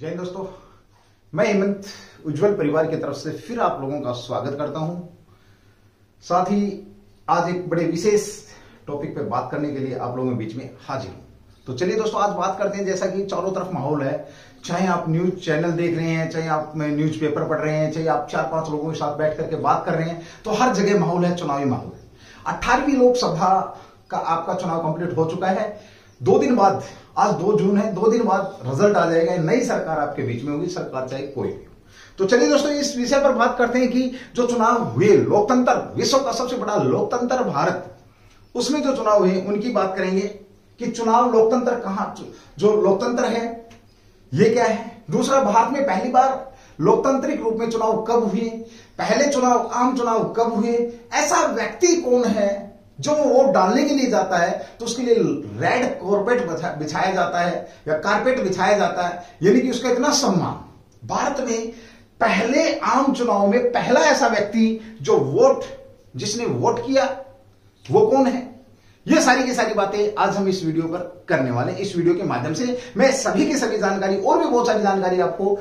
जय हिंद दोस्तों, मैं हेमंत उज्जवल परिवार की तरफ से फिर आप लोगों का स्वागत करता हूं। साथ ही आज एक बड़े विशेष टॉपिक पे बात करने के लिए आप लोगों के बीच में हाजिर हूं। तो चलिए दोस्तों, आज बात करते हैं। जैसा कि चारों तरफ माहौल है, चाहे आप न्यूज चैनल देख रहे हैं, चाहे आप न्यूज पेपर पढ़ रहे हैं, चाहे आप 4-5 लोगों के साथ बैठ करके बात कर रहे हैं, तो हर जगह माहौल है, चुनावी माहौल है। 18वीं लोकसभा का आपका चुनाव कंप्लीट हो चुका है। 2 दिन बाद, आज 2 जून है, 2 दिन बाद रिजल्ट आ जाएगा। नई सरकार आपके बीच में होगी, सरकार चाहे कोई भी हो। तो चलिए दोस्तों, इस विषय पर बात करते हैं कि जो चुनाव हुए, लोकतंत्र, विश्व का सबसे बड़ा लोकतंत्र भारत, उसमें जो चुनाव हुए उनकी बात करेंगे कि चुनाव लोकतंत्र कहां, जो लोकतंत्र है ये क्या है। दूसरा, भारत में पहली बार लोकतांत्रिक रूप में चुनाव कब हुए, पहले चुनाव, आम चुनाव कब हुए, ऐसा व्यक्ति कौन है जो वोट डालने के लिए जाता है तो उसके लिए रेड कारपेट बिछाया जाता है या कारपेट बिछाया जाता है, यानी कि उसका इतना सम्मान। भारत में पहले आम चुनाव में पहला ऐसा व्यक्ति जो जिसने वोट किया, वो कौन है। ये सारी की सारी बातें आज हम इस वीडियो पर करने वाले हैं। इस वीडियो के माध्यम से मैं सभी की सभी जानकारी और भी बहुत सारी जानकारी आपको,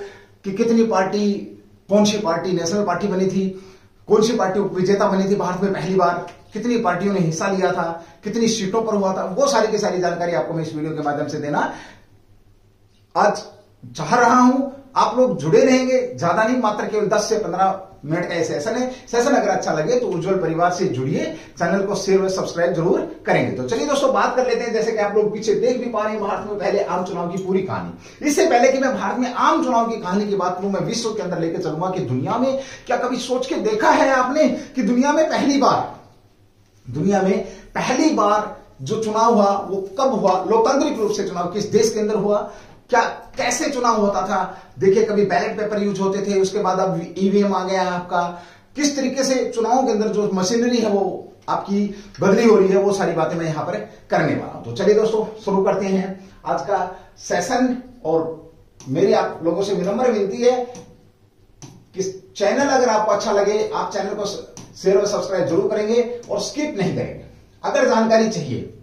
कि कितनी पार्टी, कौन सी पार्टी नेशनल पार्टी बनी थी, कौन सी पार्टी उपविजेता बनी थी भारत में पहली बार, कितनी पार्टियों ने हिस्सा लिया था, कितनी सीटों पर हुआ था, वो सारी की सारी जानकारी आपको मैं इस वीडियो के माध्यम से देना आज चाह रहा हूं। आप लोग जुड़े रहेंगे, ज्यादा नहीं, मात्र केवल 10 से 15 मिनट का सेशन है। सेशन अगर अच्छा लगे तो उज्जवल परिवार से जुड़िए, चैनल को शेयर और सब्सक्राइब जरूर करेंगे। तो चलिए दोस्तों, बात कर लेते हैं। जैसे कि आप लोग पीछे देख भी पा रहे हैं, भारत में पहले आम चुनाव की पूरी कहानी। इससे पहले कि मैं भारत में आम चुनाव की कहानी की बात करूं, मैं विश्व के अंदर लेकर चलूंगा कि दुनिया में क्या कभी सोच के देखा है आपने कि दुनिया में पहली बार जो चुनाव हुआ वो कब हुआ, लोकतांत्रिक रूप से चुनाव किस देश के अंदर हुआ, क्या कैसे चुनाव होता था। देखिए, कभी बैलेट पेपर यूज होते थे, उसके बाद अब ईवीएम आ गया है आपका। किस तरीके से चुनावों के अंदर जो मशीनरी है वो आपकी बदली हो रही है, वो सारी बातें मैं यहां पर करने वाला हूं। तो चलिए दोस्तों, शुरू करते हैं आज का सेशन। और मेरी आप लोगों से विनम्र विनती है कि चैनल अगर आपको अच्छा लगे, आप चैनल को शेयर और सब्सक्राइब जरूर करेंगे और स्किप नहीं करेंगे। अगर जानकारी चाहिए,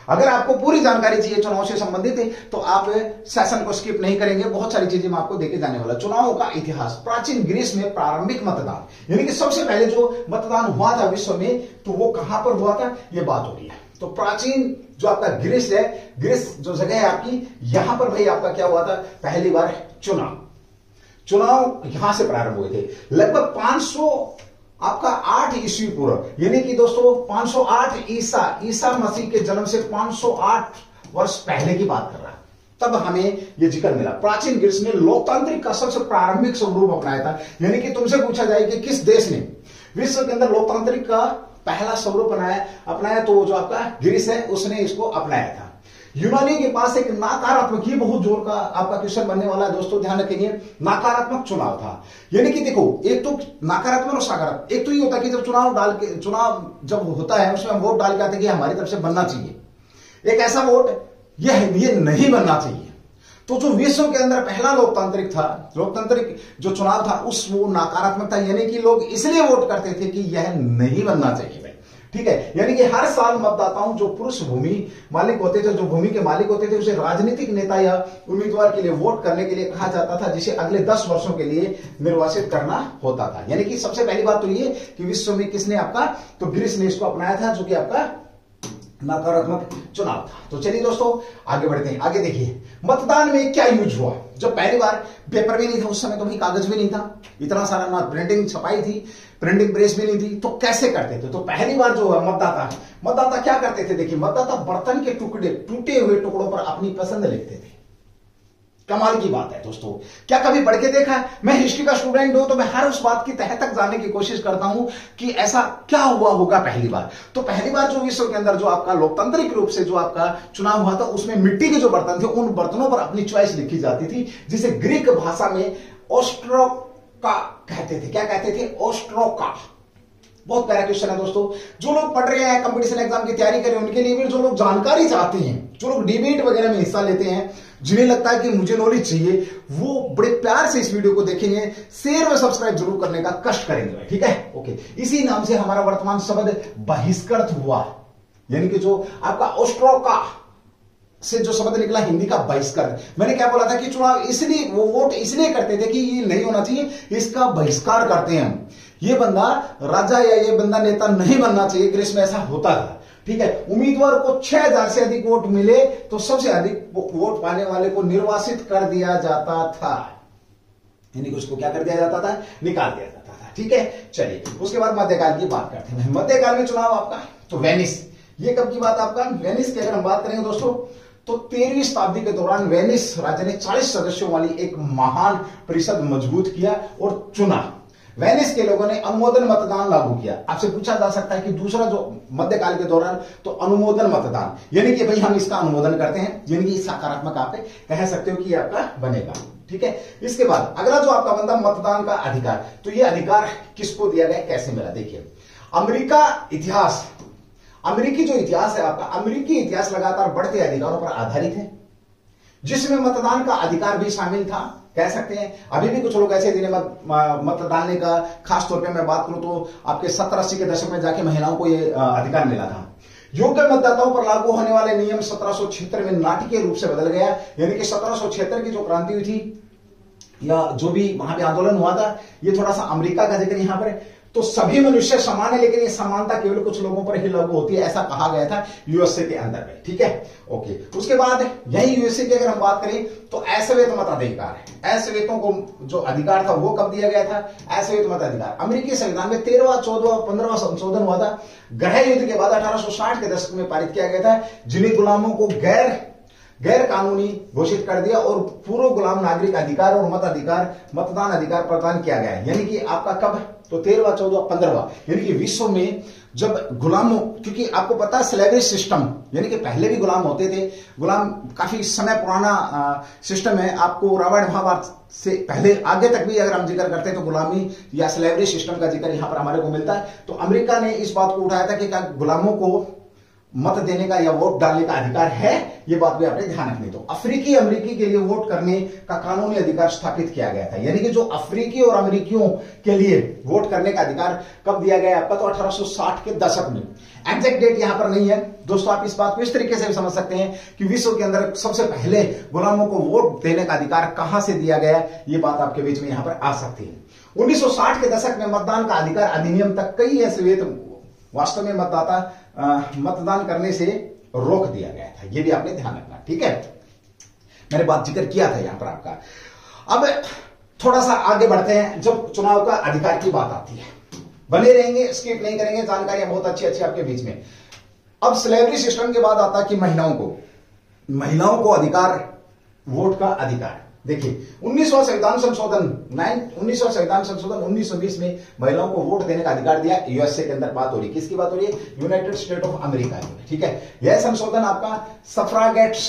अगर आपको पूरी जानकारी चाहिए चुनाव से संबंधित है, तो आप सेशन को स्किप नहीं करेंगे। बहुत सारी चीजें मैं आपको देके जाने वाला। चुनावों का इतिहास, प्राचीन ग्रीस में प्रारंभिक मतदान, यानी कि सबसे पहले जो मतदान हुआ था विश्व में, तो वो कहां पर हुआ था, ये बात हो रही है। तो प्राचीन जो आपका ग्रीस है, ग्रीस जो जगह है आपकी, यहां पर भाई आपका क्या हुआ था, पहली बार चुनाव यहां से प्रारंभ हुए थे। लगभग 508 ईस्वी पूर्व, यानी कि दोस्तों 508 ईसा मसीह के जन्म से 508 वर्ष पहले की बात कर रहा है। तब हमें यह जिक्र मिला। प्राचीन ग्रीस ने लोकतांत्रिक का सबसे प्रारंभिक स्वरूप अपनाया था। यानी कि तुमसे पूछा जाए कि किस देश ने विश्व के अंदर लोकतांत्रिक का पहला स्वरूप अपनाया, तो जो आपका ग्रीस है उसने इसको अपनाया था। यूनानी के पास एक नकारात्मक, ये बहुत जोर का आपका क्वेश्चन बनने वाला है दोस्तों, ध्यान रखेंगे, नकारात्मक चुनाव था। यानी कि देखो, एक तो नकारात्मक और सकारात्मक। एक तो ये होता है कि जब चुनाव जब होता है, उसमें हम वोट डाल के आते हैं कि हमारी तरफ से बनना चाहिए। एक ऐसा वोट ये नहीं बनना चाहिए। तो जो विश्व के अंदर पहला लोकतांत्रिक जो चुनाव था, वो नकारात्मक था। यानी कि लोग इसलिए वोट करते थे कि यह नहीं बनना चाहिए। ठीक है, यानी कि हर साल मतदाताओं, जो पुरुष भूमि मालिक होते थे, जो भूमि के मालिक होते थे, उसे राजनीतिक नेता या उम्मीदवार के लिए वोट करने के लिए कहा जाता था, जिसे अगले 10 वर्षों के लिए निर्वाचित करना होता था। यानी कि सबसे पहली बात तो ये कि विश्व में किसने आपका, तो ग्रीस ने इसको अपनाया था, जो कि आपका नकारात्मक चुनाव था। तो चलिए दोस्तों, आगे बढ़ते हैं। आगे देखिए, मतदान में क्या यूज हुआ। जब पहली बार पेपर भी नहीं था उस समय, तो भाई कागज भी नहीं था इतना सारा, ना प्रिंटिंग छपाई थी, प्रिंटिंग प्रेस भी नहीं थी, तो कैसे करते थे। तो पहली बार जो मतदाता क्या करते थे। देखिए, मतदाता बर्तन के टूटे हुए टुकड़ों पर अपनी पसंद लिखते थे। कमाल की बात है दोस्तों, क्या कभी पढ़ के देखा है। मैं हिस्ट्री का स्टूडेंट हूं, तो मैं हर उस बात की तह तक जानने की कोशिश करता हूं कि ऐसा क्या हुआ होगा पहली बार। तो पहली बार जो विश्व के अंदर जो आपका लोकतांत्रिक रूप से जो आपका चुनाव हुआ था, उसमें मिट्टी के जो बर्तन थे, उन बर्तनों पर अपनी चॉइस लिखी जाती थी, जिसे ग्रीक भाषा में ओस्ट्रोका कहते थे। क्या कहते थे, ओस्ट्रोका। बहुत प्यारा क्वेश्चन है दोस्तों। जो लोग पढ़ रहे हैं, कंपटीशन एग्जाम की तैयारी कर रहे हैं, उनके लिए भी, जो लोग जानकारी चाहते हैं, जो लोग डिबेट वगैरह में हिस्सा लेते हैं, जिन्हें लगता है कि मुझे नॉलेज चाहिए, वो बड़े प्यार से इस वीडियो को देखेंगे, शेयर और सब्सक्राइब जरूर करने का कष्ट करेंगे। ठीक है, ओके। इसी नाम से हमारा वर्तमान शब्द बहिष्कृत हुआ, यानी कि जो आपका ओस्ट्रोका से जो शब्द निकला हिंदी का बहिष्कार। मैंने क्या बोला था कि चुनाव इसलिए वो वोट इसलिए करते थे कि ये नहीं होना चाहिए, इसका बहिष्कार करते हैं हम। ये बंदा राजा या ये बंदा नेता नहीं बनना चाहिए, ग्रीस में ऐसा होता था। ठीक है, उम्मीदवार को 6000 से अधिक वोट मिले तो सबसे अधिक वोट पाने वाले को निर्वासित कर दिया जाता था, यानी कि उसको क्या कर दिया जाता था, निकाल दिया जाता था। ठीक है, चलिए उसके बाद मध्यकाल की बात करते हैं। मध्यकाल में चुनाव आपका तो वेनिस, ये कब की बात आपका, वेनिस की अगर हम बात करेंगे दोस्तों तो 13वीं शताब्दी के दौरान वेनिस राज्य ने 40 सदस्यों वाली एक महान परिषद मजबूत किया और चुना। वेनिस के लोगों ने अनुमोदन मतदान लागू किया। आपसे पूछा जा सकता है कि दूसरा जो मध्यकाल के दौरान तो अनुमोदन मतदान, यानी कि भाई हम इसका अनुमोदन करते हैं, यानी कि सकारात्मक आप कह सकते हो कि आपका बनेगा। ठीक है, इसके बाद अगला जो आपका बंदा मतदान का अधिकार, तो ये अधिकार किसको दिया गया, कैसे मिला। देखिए अमेरिका इतिहास, अमेरिकी जो इतिहास है आपका, अमेरिकी इतिहास लगातार बढ़ते अधिकारों पर आधारित है, जिसमें मतदान का अधिकार भी शामिल था, कह सकते हैं। अभी भी कुछ लोग ऐसे जिन्हें मत डालने का, खास तौर पे मैं बात करूं तो आपके 70-80 के दशक में जाके महिलाओं को ये अधिकार मिला था। योग्य मतदाताओं पर लागू होने वाले नियम 1776 में नाटकीय रूप से बदल गया, यानी कि 1776 की जो क्रांति हुई थी या जो भी वहां पे आंदोलन हुआ था, ये थोड़ा सा अमेरिका का जिक्र यहां पर, तो सभी मनुष्य समान है, लेकिन ये समानता केवल कुछ लोगों पर ही लागू होती है, ऐसा कहा गया था यूएसए के अंदर में। ठीक है, ओके। उसके बाद यही यूएसए की अगर हम बात करें तो अश्वेत मताधिकार है। अश्वेतों को जो अधिकार था वो कब दिया गया था, अश्वेत मताधिकार। अमेरिकी संविधान में 13वां, 14वां, 15वां संशोधन हुआ था, गृह युद्ध के बाद 1860 के दशक में पारित किया गया था, जिन्हें गुलामों को गैर कानूनी घोषित कर दिया और पूर्व गुलाम नागरिक अधिकार और मताधिकार, मतदान अधिकार प्रदान किया गया है। यानी कि आपका कब, तो 13वां, 14वां, 15वां, यानी कि विश्व में जब गुलामों, क्योंकि आपको पता है स्लेवरी सिस्टम, यानी कि पहले भी गुलाम होते थे, गुलाम काफी समय पुराना सिस्टम है। आपको रामायण महाभारत से पहले आगे तक भी अगर हम जिक्र करते हैं तो गुलामी या स्लेवरी सिस्टम का जिक्र यहां पर हमारे को मिलता है। तो अमेरिका ने इस बात को उठाया था कि क्या गुलामों को मत देने का या वोट डालने का अधिकार है, ये बात भी आपने ध्यान रखनी। तो अमेरिकी के लिए वोट करने का कानूनी अधिकार स्थापित किया गया था, यानी कि जो अफ्रीकी और अमेरिकियों के लिए वोट करने का अधिकार कब दिया गया आपका, तो 1860 के दशक में। एग्जैक्ट डेट यहां पर नहीं है दोस्तों, आप इस बात को इस तरीके से भी समझ सकते हैं कि विश्व के अंदर सबसे पहले गुलामों को वोट देने का अधिकार कहां से दिया गया, ये बात आपके बीच में यहां पर आ सकती है। 1960 के दशक में मतदान का अधिकार अधिनियम तक कई ऐसे वास्तव में मतदान करने से रोक दिया गया था, यह भी आपने ध्यान रखना। ठीक है, मैंने बात जिक्र किया था यहां पर आपका। अब थोड़ा सा आगे बढ़ते हैं, जब चुनाव का अधिकार की बात आती है, बने रहेंगे, स्किप नहीं करेंगे, जानकारियां बहुत अच्छी अच्छी आपके बीच में। अब स्लेवरी सिस्टम के बाद आता कि महिलाओं को अधिकार, वोट का अधिकार। देखिए 19वां संविधान संशोधन 1920 में महिलाओं को वोट देने का अधिकार दिया। यूएसए के अंदर बात हो रही, किसकी बात हो रही है, यूनाइटेड स्टेट ऑफ अमेरिका की। ठीक है, यह संशोधन आपका सफ्रागेट्स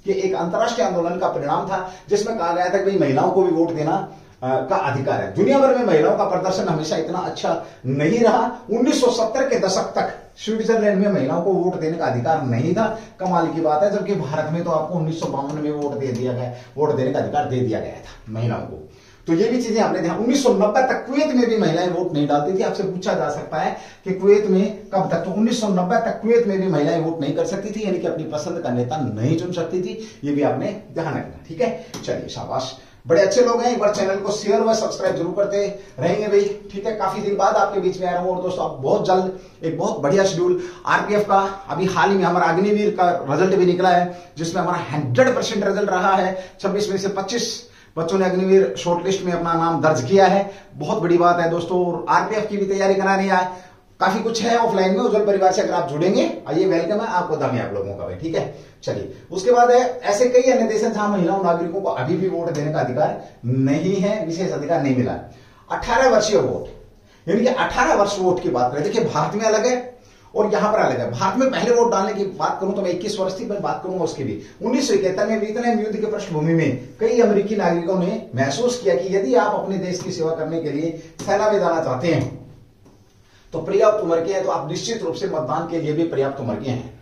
के एक अंतरराष्ट्रीय आंदोलन का परिणाम था, जिसमें कहा गया था कि भाई महिलाओं को भी वोट देना का अधिकार है। दुनिया भर में महिलाओं का प्रदर्शन हमेशा इतना अच्छा नहीं रहा। 1970 के दशक तक स्विट्जरलैंड में महिलाओं को वोट देने का अधिकार नहीं था, कमाल की बात है, जबकि भारत में तो आपको 1952 में वोट देने का अधिकार दे दिया गया था महिलाओं को। तो ये भी चीजें आपने ध्यान। 1990 तक कुवैत में भी महिलाएं वोट नहीं डालती थी। आपसे पूछा जा सकता है कि कुवैत में कब तक, तो 1990 तक कुवैत में भी महिलाएं वोट नहीं कर सकती थी, यानी कि अपनी पसंद का नेता नहीं चुन सकती थी। ये भी आपने ध्यान रखना। ठीक है, चलिए शाबाश, बड़े अच्छे लोग हैं। एक बार चैनल को शेयर व सब्सक्राइब जरूर करते रहेंगे भाई। ठीक है, काफी दिन बाद आपके बीच में आ रहा हूं। और दोस्तों आप बहुत जल्द एक बहुत बढ़िया शेड्यूल आरपीएफ का, अभी हाल ही में हमारा अग्निवीर का रिजल्ट भी निकला है, जिसमें हमारा 100% रिजल्ट रहा है। 26 में से 25 बच्चों ने अग्निवीर शॉर्टलिस्ट में अपना नाम दर्ज किया है, बहुत बड़ी बात है दोस्तों। आरपीएफ की भी तैयारी करानी है, काफी कुछ है ऑफलाइन में। उज्जवल परिवार से अगर आप जुड़ेंगे, आइए, वेलकम है आपको, दम है आप लोगों का भाई। ठीक है, चलिए उसके बाद है ऐसे कई अन्य देश हैं जहां महिलाओं नागरिकों को अभी भी वोट देने का अधिकार नहीं है, विशेष अधिकार नहीं मिला। 18 वर्षीय वोट, यानी कि 18 वर्ष वोट की बात करें। देखिए भारत में अलग है और यहां पर अलग है। भारत में पहले वोट डालने की बात करूं तो मैं 21 वर्ष थी, मैं बात करूंगा उसकी भी। 1971 में वियतनाम युद्ध के पृष्ठभूमि में कई अमेरिकी नागरिकों ने महसूस किया कि यदि आप अपने देश की सेवा करने के लिए सेना में जाना चाहते हैं तो पर्याप्त उम्र के हैं, तो आप निश्चित रूप से मतदान के लिए भी पर्याप्त उम्र के हैं।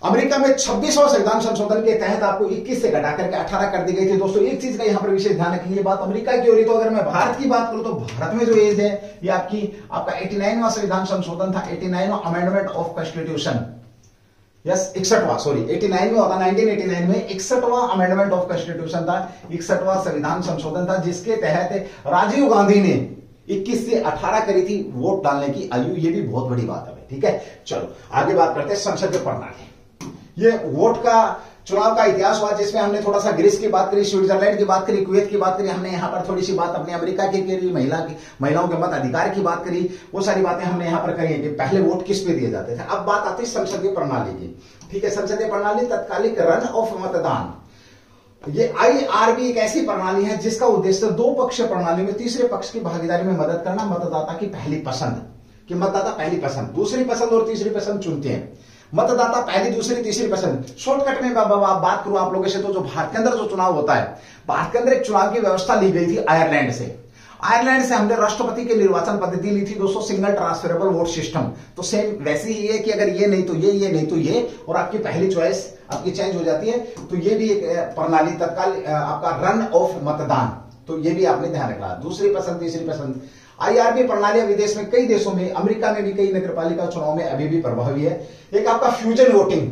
अमेरिका में 26वां संविधान संशोधन के तहत आपको 21 से घटा करके 18 कर दी गई थी। दोस्तों एक चीज का यहां पर विशेष ध्यान रखेंगे, बात अमेरिका की हो रही, तो अगर मैं भारत की बात करूं तो भारत में जो एज है ये आपका 89वां संविधान संशोधन था, 89वां अमेंडमेंट ऑफ कॉन्स्टिट्यूशन, यस 61वां, सॉरी 89 में होता, 1989 में 61वां अमेंडमेंट ऑफ कॉन्स्टिट्यूशन था, 61वां संविधान संशोधन था, जिसके तहत राजीव गांधी ने 21 से 18 करी थी वोट डालने की आयु। ये भी बहुत बड़ी बात है, ठीक है। चलो आगे बात करते हैं संसदीय प्रणाली। ये वोट का चुनाव का इतिहास हुआ, जिसमें हमने थोड़ा सा ग्रीस की बात करी, स्विट्जरलैंड की बात करी, कुवैत की बात करी, हमने यहाँ पर थोड़ी सी बात अपने अमेरिका की करी, महिलाओं के मत अधिकार की बात करी, वो सारी बातें हमने यहाँ पर करी कि पहले वोट किस पे दिए जाते थे। अब बात आती है संसदीय प्रणाली की, ठीक है। संसदीय प्रणाली तत्कालिक रन ऑफ मतदान। ये IRB एक ऐसी प्रणाली है जिसका उद्देश्य दो पक्षीय प्रणाली में तीसरे पक्ष की भागीदारी में मदद करना, मतदाता की पहली पसंद, कि मतदाता पहली पसंद, दूसरी पसंद और तीसरी पसंद चुनते हैं। मतदाता पहली, दूसरी, तीसरी पसंद। शॉर्टकट में बात करूं आप लोगों से, तो जो भारत के अंदर जो चुनाव होता है, भारत के अंदर एक चुनाव की व्यवस्था ली गई थी आयरलैंड से। आयरलैंड से हमने राष्ट्रपति की निर्वाचन पद्धति ली थी दोस्तों, सिंगल ट्रांसफरेबल वोट सिस्टम। तो सेम वैसे ही है कि अगर ये नहीं तो ये नहीं तो ये, और आपकी पहली चॉइस आपकी चेंज हो जाती है। तो ये भी एक प्रणाली तत्काल आपका रन ऑफ मतदान, तो ये भी आपने ध्यान रखना। दूसरी पसंद, तीसरी पसंद। IRB प्रणाली विदेश में कई देशों में, अमेरिका में भी कई नगरपालिका चुनाव में अभी भी प्रभावी है। एक आपका फ्यूजन वोटिंग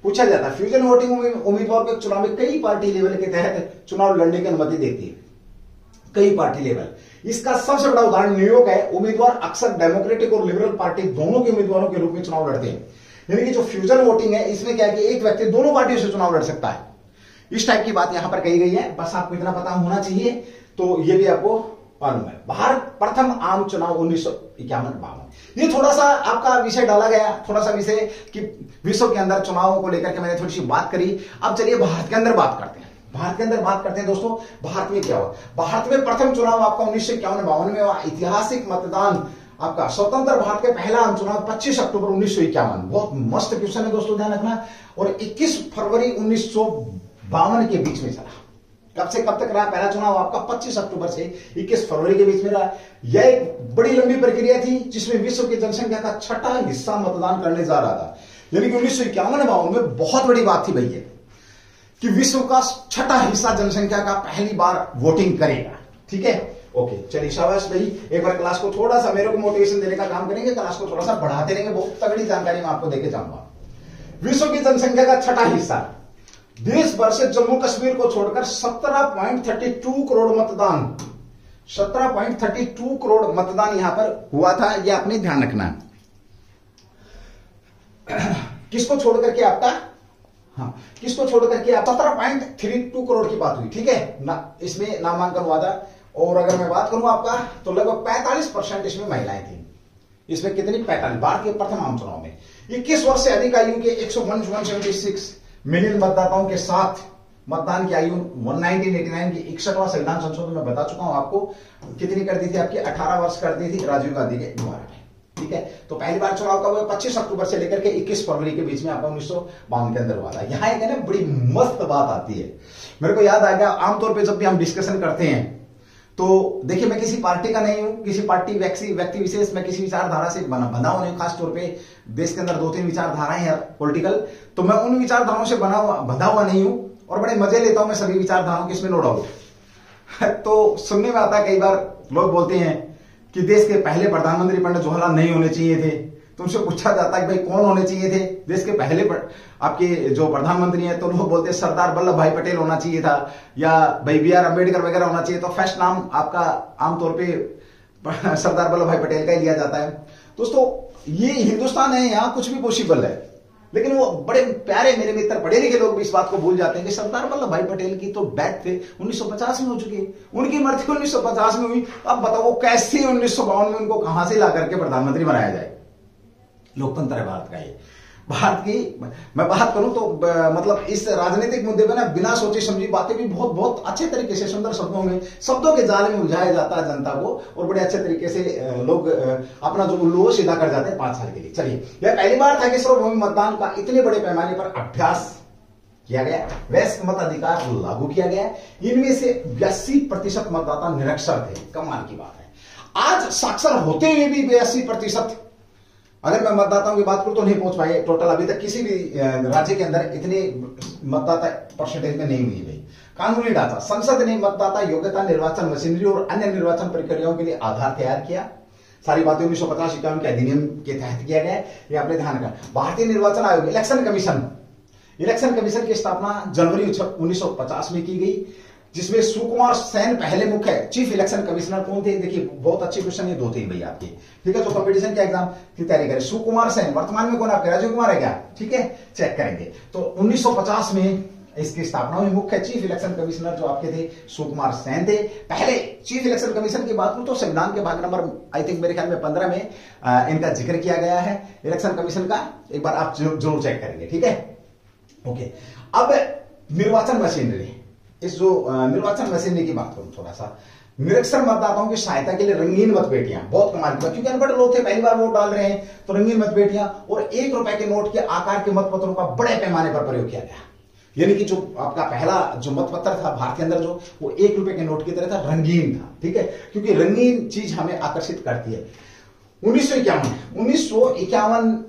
पूछा जाता है। फ्यूजन वोटिंग में उम्मीदवार को चुनाव में कई पार्टी लेवल के तहत चुनाव लड़ने की अनुमति देती है, कई पार्टी लेवल। इसका सबसे बड़ा उदाहरण न्यूयॉर्क है। उम्मीदवार अक्सर डेमोक्रेटिक और लिबरल पार्टी दोनों के उम्मीदवारों के रूप में चुनाव लड़ते हैं। यानी कि जो फ्यूजन वोटिंग है, इसमें क्या है कि एक व्यक्ति दोनों पार्टियों से चुनाव लड़ सकता है। इस टाइप की बात यहां पर कही गई है, बस आपको इतना पता होना चाहिए। तो ये भी आपको मालूम है। भारत प्रथम आम चुनाव 1951-52। ये थोड़ा सा आपका विषय डाला गया, थोड़ा सा विषय कि विश्व के अंदर चुनावों को लेकर के मैंने थोड़ी सी बात करी। अब चलिए भारत के अंदर बात करते हैं। भारत के अंदर बात करते हैं दोस्तों, भारत में क्या हुआ। भारत में प्रथम चुनाव आपका 1951-52 में हुआ। ऐतिहासिक मतदान आपका स्वतंत्र भारत के पहला आम चुनाव 25 अक्टूबर 1951। बहुत मस्त क्वेश्चन है दोस्तों, ध्यान रखना। और 21 फरवरी 1952 के बीच में चला। कब से कब तक रहा पहला चुनाव आपका? 25 अक्टूबर से 21 फरवरी के बीच में रहा। यह एक बड़ी लंबी प्रक्रिया थी जिसमें विश्व की जनसंख्या का छठा हिस्सा मतदान करने जा रहा था। यानी कि 1951-52 में बहुत बड़ी बात थी भैया कि विश्व का छठा हिस्सा जनसंख्या का पहली बार वोटिंग करेगा। ठीक है, ओके, चलिए शाबाश भाई। एक बार क्लास को थोड़ा सा मेरे को मोटिवेशन देने का काम करेंगे, क्लास को थोड़ा सा बढ़ाते रहेंगे। बहुत तगड़ी जानकारी मैं आपको देके जाऊंगा। विश्व की जनसंख्या का छठा हिस्सा, देश भर से जम्मू कश्मीर को छोड़कर 17.32 करोड़ मतदान, 17.32 करोड़ मतदान यहां पर हुआ था। यह आपने ध्यान रखना। किसको छोड़कर के आपका, हाँ, किसको छोड़कर के 17.32 करोड़ की बात हुई। ठीक है ना, इसमें नामांकन हुआ था। और अगर मैं बात करूं आपका तो लगभग 45% इसमें महिलाएं थी। इसमें कितनी? 45। भारत के प्रथम आम चुनाव में 21 वर्ष से अधिक आयु के 176 मिलियन मतदाताओं के साथ मतदान की आयु 1989 की 61वां संविधान संशोधन में बता चुका हूं आपको कितनी कर दी थी आपकी, 18 वर्ष कर दी थी राजीव गांधी के द्वारा। ठीक है, तो पहली बार चुनाव का 25 अक्टूबर से लेकर के 21 फरवरी के बीच में आपका 1952 के अंदर हुआ था। यहां एक है ना बड़ी मस्त बात आती है, मेरे को याद आ गया। आमतौर पर जब भी हम डिस्कशन करते हैं तो देखिए, मैं किसी पार्टी का नहीं हूं, किसी पार्टी व्यक्ति विशेष, मैं किसी विचारधारा से बंधा हुआ नहीं। खास तौर पे देश के अंदर 2-3 विचारधाराएं हैं पॉलिटिकल, तो मैं उन विचारधाराओं से बंधा हुआ नहीं हूं और बड़े मजे लेता हूं मैं सभी विचारधाराओं की, इसमें नो डाउट। तो सुनने में आता है कई बार लोग बोलते हैं कि देश के पहले प्रधानमंत्री पंडित जवाहरलाल नहीं होने चाहिए थे। तुमसे पूछा जाता है कि भाई कौन होने चाहिए थे देश के पहले आपके जो प्रधानमंत्री हैं, तो लोग बोलते हैं सरदार वल्लभ भाई पटेल होना चाहिए था, या भाई BR अम्बेडकर वगैरह होना चाहिए। तो फर्स्ट नाम आपका आमतौर पे सरदार वल्लभ भाई पटेल का ही लिया जाता है। दोस्तों ये हिंदुस्तान है, यहाँ कुछ भी पॉसिबल है। लेकिन वो बड़े प्यारे मेरे मित्र पढ़े लिखे लोग भी इस बात को भूल जाते हैं कि सरदार वल्लभ भाई पटेल की तो डेथ थे 1950 में हो चुकी है, उनकी मृत्यु 1950 में हुई। अब बताओ वो कैसे 1952 में उनको कहां से ला करके प्रधानमंत्री बनाया जाए। लोकतंत्र है भारत का। ये भारत की मैं बात करूं तो मतलब इस राजनीतिक मुद्दे पे ना बिना सोचे समझी बातें भी बहुत बहुत अच्छे तरीके से सुंदर शब्दों के जाल में उलझाया जाता है जनता को, और बड़े अच्छे तरीके से लोग अपना जो उल्लू सीधा कर जाते हैं 5 साल के लिए। चलिए, यह पहली बार था कि सार्वभौमिक मतदान का इतने बड़े पैमाने पर अभ्यास किया गया, वयस्क मताधिकार लागू किया गया। इनमें से 82% मतदाता निरक्षर थे। कमाल की बात है। आज साक्षर होते हुए भी 82%, अगर मैं मतदाताओं की बात करूं तो नहीं पहुंच पाए टोटल अभी तक किसी भी राज्य के अंदर इतने मतदाता परसेंटेज में नहीं हुई भाई। कानूनी ढांचा, संसद ने मतदाता योग्यता, निर्वाचन मशीनरी और अन्य निर्वाचन प्रक्रियाओं के लिए आधार तैयार किया। सारी बातें 1950-51 के अधिनियम के तहत किया गया है, ये आपने ध्यान रखना। भारतीय निर्वाचन आयोग इलेक्शन कमीशन की स्थापना जनवरी 1950 में की गई, जिसमें सुकुमार सेन पहले मुख्य चीफ इलेक्शन कमिश्नर कौन थे? देखिए बहुत अच्छे क्वेश्चन ये दो थे भैया आपके, ठीक है। तो कंपटीशन के एग्जाम की तैयारी करें। सुकुमार सेन वर्तमान में कौन आपके? राजीव कुमार है क्या? ठीक है, चेक करेंगे। तो 1950 में इसकी स्थापना हुई। मुख्य चीफ इलेक्शन कमिश्नर जो आपके थे सुकुमार सेन थे। पहले चीफ इलेक्शन कमीशन की बात करूं तो संविधान के भाग नंबर आई थिंक मेरे ख्याल में 15 में इनका जिक्र किया गया है इलेक्शन कमीशन का, एक बार आप जरूर चेक करेंगे, ठीक है। ओके, अब निर्वाचन मशीनरी, इस जो निर्वाचन मशीनरी की बात करूं थोड़ा सा, निरक्षर मतदाताओं की सहायता के लिए रंगीन मतपेटियां, बहुत कमाल की बात, क्योंकि अनपढ़ लोग थे, पहली बार वोट डाल रहे हैं, तो रंगीन मतपेटियां और 1 रुपए के नोट के आकार के मतपत्रों का बड़े पैमाने पर प्रयोग किया गया। यानी कि जो आपका पहला जो मतपत्र था भारत के अंदर जो, वो 1 रुपए के नोट की तरह था, रंगीन था, ठीक है, क्योंकि रंगीन चीज हमें आकर्षित करती है। 1951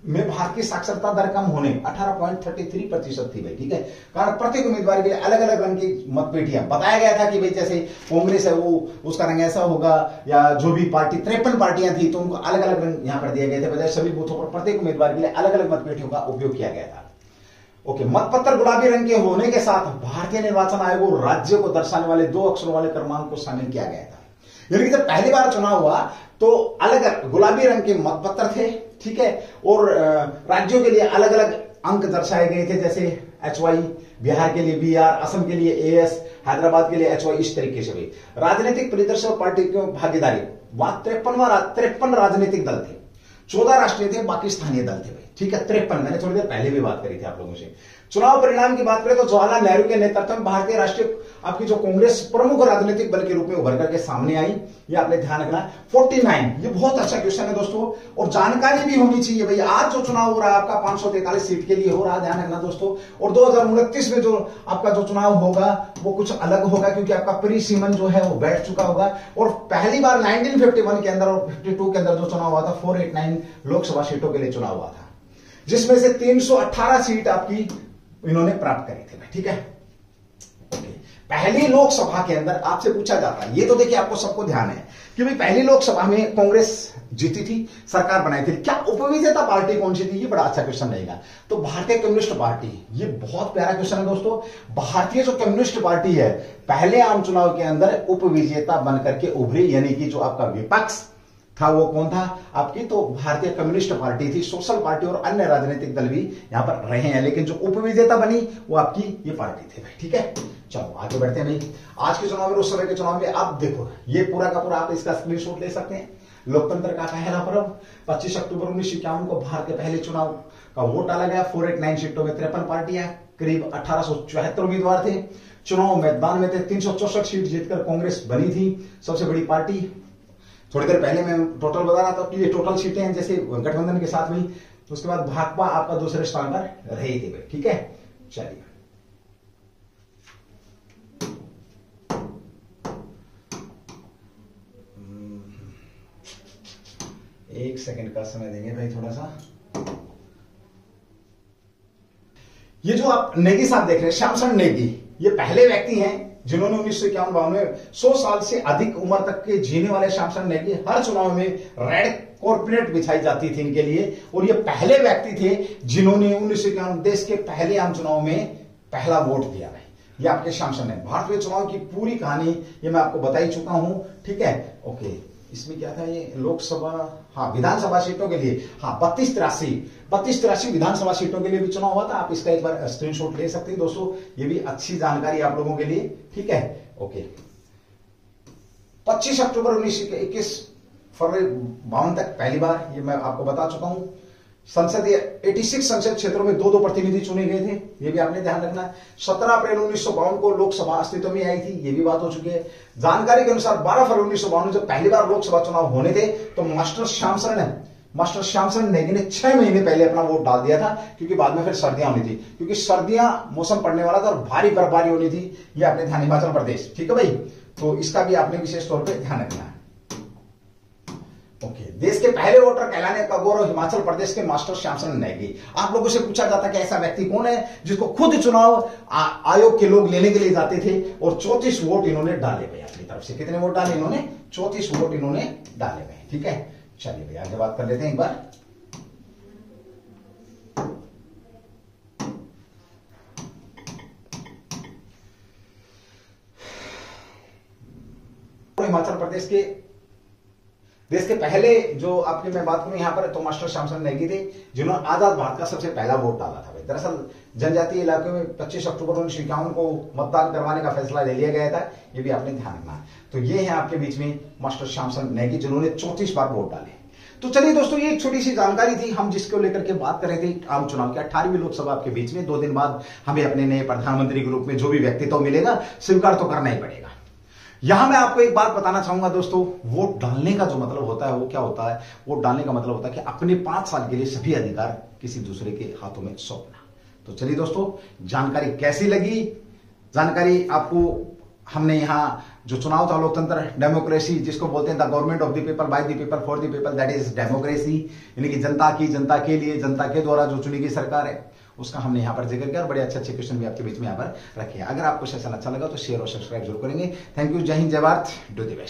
में भारत की साक्षरता दर कम होने 18.33% थी भाई, ठीक है। कारण प्रत्येक उम्मीदवार के लिए अलग अलग रंग की मतपेटियां बताया गया था कि भाई जैसे कांग्रेस है वो उसका रंग ऐसा होगा, या जो भी पार्टी 53 पार्टियां थी तो उनको अलग अलग रंग यहां पर दिए गए थे, बजाय सभी बूथों पर प्रत्येक उम्मीदवार के लिए अलग अलग मतपेटियों का उपयोग किया गया था। ओके, मतपत्र गुलाबी रंग के होने के साथ भारतीय निर्वाचन आयोग और राज्य को दर्शाने वाले 2 अक्षरों वाले क्रमांक को शामिल किया गया था। यानी कि जब पहली बार चुनाव हुआ तो अलग गुलाबी रंग के मतपत्र थे, ठीक है, और राज्यों के लिए अलग अलग अंक दर्शाए गए थे, जैसे HY, बिहार के लिए BR, असम के लिए AS, हैदराबाद के लिए HY, इस तरीके से भी। राजनीतिक परिदृश्य और पार्टी की भागीदारी, वहां 53 राजनीतिक दल थे, 14 राष्ट्रीय थे, बाकी स्थानीय दल थे भाई, ठीक है, 53। मैंने थोड़ी देर पहले भी बात करी थी आप लोगों से। चुनाव परिणाम की बात करें तो जवाहरलाल नेहरू के नेतृत्व में भारतीय राष्ट्रीय आपकी जो कांग्रेस प्रमुख राजनीतिक बल के रूप में उभर करके सामने आई, ये आपने ध्यान रखना। 49, ये बहुत अच्छा क्वेश्चन है दोस्तों, और जानकारी भी होनी चाहिए भाई। आज जो चुनाव हो रहा है आपका 543 सीट के लिए हो रहा है, ध्यान रखना दोस्तों। और 2029 में जो आपका जो चुनाव होगा वो कुछ अलग होगा, क्योंकि आपका प्री सीमन जो है वो बैठ चुका होगा। और पहली बार 1951 के अंदर और 52 के अंदर जो चुनाव हुआ था, 489 लोकसभा सीटों के लिए चुनाव हुआ था, जिसमें से 318 सीट आपकी इन्होंने प्राप्त करी थी, ठीक है। पहली लोकसभा के अंदर आपसे पूछा जाता है, ये तो देखिए आपको सबको ध्यान है कि भाई पहली लोकसभा में कांग्रेस जीती थी, सरकार बनाई थी, क्या उपविजेता पार्टी कौन सी थी? ये बड़ा अच्छा क्वेश्चन रहेगा। तो भारतीय कम्युनिस्ट पार्टी, ये बहुत प्यारा क्वेश्चन है दोस्तों। भारतीय जो कम्युनिस्ट पार्टी है पहले आम चुनाव के अंदर उपविजेता बनकर के उभरी, यानी कि जो आपका विपक्ष था वो कौन था आपकी? तो भारतीय कम्युनिस्ट पार्टी थी। सोशल पार्टी और अन्य राजनीतिक दल भी यहां पर रहे हैं, लेकिन जो उपविजेता बनी वो आपकी ये पार्टी थी भाई, ठीक है। चलो आगे बढ़ते हैं भाई। आज के चुनाव में, उस समय के चुनाव में आप देखो, ये पूरा का पूरा आप इसका स्क्रीनशॉट ले सकते हैं। लोकतंत्र का पहला पर्व, 25 अक्टूबर 1951 को भारत के पहले चुनाव का वोट डाला गया। 489 सीटों में 53 पार्टियां, करीब 1874 उम्मीदवार थे। चुनाव मैदान में थे, 364 सीट जीतकर कांग्रेस बनी थी सबसे बड़ी पार्टी। थोड़ी देर पहले मैं टोटल बता रहा था कि ये टोटल सीटें हैं जैसे गठबंधन के साथ में। उसके बाद भाजपा आपका दूसरे स्थान पर रही थी भाई, ठीक है। चलिए एक सेकंड का समय देंगे भाई थोड़ा सा। ये जो आप नेगी साहब देख रहे हैं, श्यामचंद नेगी, ये पहले व्यक्ति हैं जिन्होंने 1951 में 100 साल से अधिक उम्र तक के जीने वाले श्यामचंद नेगी, हर चुनाव में रेड कॉर्पोरेट बिछाई जाती थी इनके लिए, और ये पहले व्यक्ति थे जिन्होंने 1951 देश के पहले आम चुनाव में पहला वोट दिया भाई। ये आपके श्यामचंद नेगी। भारत में चुनाव की पूरी कहानी ये मैं आपको बता ही चुका हूं, ठीक है। ओके, इसमें क्या था ये लोकसभा, हाँ विधानसभा सीटों के लिए, हाँ 32-83 विधानसभा सीटों के लिए भी चुनाव हुआ था। आप इसका एक बार स्क्रीनशॉट ले सकते हैं दोस्तों, ये भी अच्छी जानकारी आप लोगों के लिए, ठीक है। ओके, 25 अक्टूबर 1921 फरवरी 52 तक पहली बार, ये मैं आपको बता चुका हूं। संसदीय 86 संसद क्षेत्रों में 2-2 प्रतिनिधि चुने गए थे, ये भी आपने ध्यान रखना है। 17 अप्रैल 1952 को लोकसभा अस्तित्व में आई थी, ये भी बात हो चुकी है। जानकारी के अनुसार 12 फरवरी 1952 जब पहली बार लोकसभा चुनाव होने थे तो मास्टर श्यामचंद नेगी ने 6 महीने पहले अपना वोट डाल दिया था, क्योंकि बाद में फिर सर्दियां होनी थी, क्योंकि सर्दियां मौसम पड़ने वाला था और भारी बर्फबारी होनी थी। ये आपने ध्यान, हिमाचल प्रदेश, ठीक है भाई। तो इसका भी आपने विशेष तौर पर ध्यान रखना है। ओके, देश के पहले वोटर कहलाने का गौरव हिमाचल प्रदेश के मास्टर श्यामचरण नेगी। आप लोगों से पूछा जाता कि ऐसा व्यक्ति कौन है जिसको खुद चुनाव आयोग के लोग लेने के लिए जाते थे और 34 वोट इन्होंने डाले भैया अपनी तरफ से। कितने वोट डाले इन्होंने? 34 वोट इन्होंने डाले भैया। ठीक है, चलिए भैया आगे बात कर लेते हैं एक बार। हिमाचल प्रदेश के देश के पहले जो आपके मैं बात करूं यहां पर तो मास्टर श्यामचरण नेगी थे जिन्होंने आजाद भारत का सबसे पहला वोट डाला था। दरअसल जनजातीय इलाके में 25 अक्टूबर 1951 को मतदान करवाने का फैसला ले लिया गया था, ये भी आपने ध्यान रखना। तो ये है आपके बीच में मास्टर श्यामचरण नेगी जिन्होंने 34 बार वोट डाले। तो चलिए दोस्तों, ये एक छोटी सी जानकारी थी हम जिसको लेकर के बात कर रहे थे आम चुनाव की 18वीं लोकसभा आपके बीच में। 2 दिन बाद हमें अपने नए प्रधानमंत्री के रूप में जो भी व्यक्तित्व मिलेगा स्वीकार तो करना ही पड़ेगा। यहां मैं आपको एक बात बताना चाहूंगा दोस्तों, वोट डालने का जो मतलब होता है वो क्या होता है? वोट डालने का मतलब होता है कि अपने 5 साल के लिए सभी अधिकार किसी दूसरे के हाथों में सौंपना। तो चलिए दोस्तों, जानकारी कैसी लगी? जानकारी आपको हमने यहां जो चुनाव था, लोकतंत्र, डेमोक्रेसी जिसको बोलते हैं the government of the people, by the people, for the people, that is democracy, यानी कि जनता की, जनता के लिए, जनता के द्वारा जो चुनी गई सरकार है उसका हमने यहां पर जिक्र किया और बड़े अच्छे क्वेश्चन भी आपके बीच में यहां पर रखे। अगर आपको सेशन अच्छा लगा तो शेयर और सब्सक्राइब जरूर करेंगे। थैंक यू, जय हिंद, जय भारत, डू द बेस्ट।